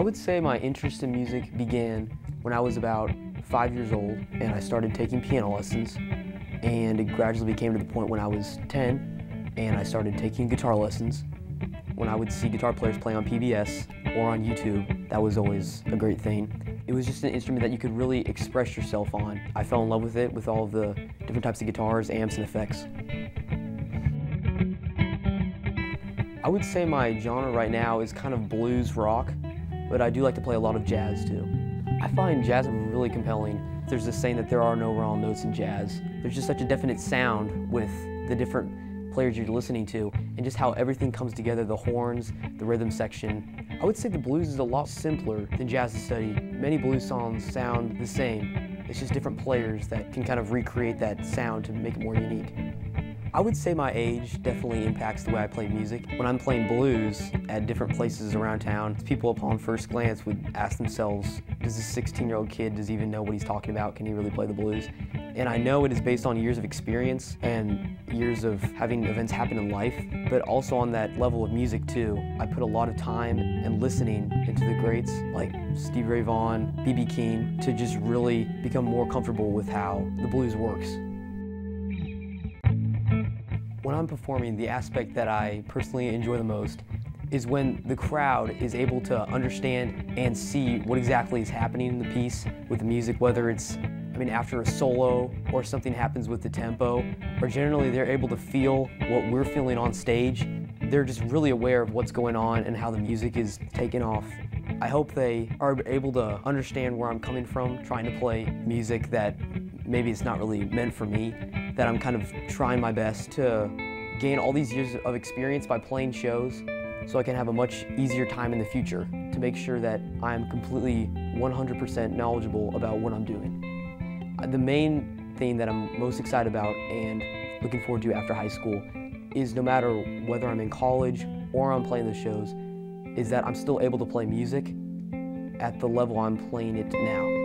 I would say my interest in music began when I was about 5 years old and I started taking piano lessons, and it gradually became to the point when I was 10 and I started taking guitar lessons. When I would see guitar players play on PBS or on YouTube, that was always a great thing. It was just an instrument that you could really express yourself on. I fell in love with it, with all of the different types of guitars, amps, and effects. I would say my genre right now is kind of blues rock, but I do like to play a lot of jazz too. I find jazz really compelling. There's this saying that there are no wrong notes in jazz. There's just such a definite sound with the different players you're listening to, and just how everything comes together, the horns, the rhythm section. I would say the blues is a lot simpler than jazz to study. Many blues songs sound the same. It's just different players that can kind of recreate that sound to make it more unique. I would say my age definitely impacts the way I play music. When I'm playing blues at different places around town, people upon first glance would ask themselves, does this 16-year-old kid even know what he's talking about? Can he really play the blues? And I know it is based on years of experience and years of having events happen in life, but also on that level of music too. I put a lot of time and listening into the greats like Stevie Ray Vaughan, B.B. King, to just really become more comfortable with how the blues works. When I'm performing, the aspect that I personally enjoy the most is when the crowd is able to understand and see what exactly is happening in the piece with the music, whether it's, after a solo or something happens with the tempo, or generally they're able to feel what we're feeling on stage. They're just really aware of what's going on and how the music is taking off. I hope they are able to understand where I'm coming from, trying to play music that maybe it's not really meant for me, that I'm kind of trying my best to gain all these years of experience by playing shows so I can have a much easier time in the future to make sure that I'm completely 100% knowledgeable about what I'm doing. The main thing that I'm most excited about and looking forward to after high school is, no matter whether I'm in college or I'm playing the shows, is that I'm still able to play music at the level I'm playing it now.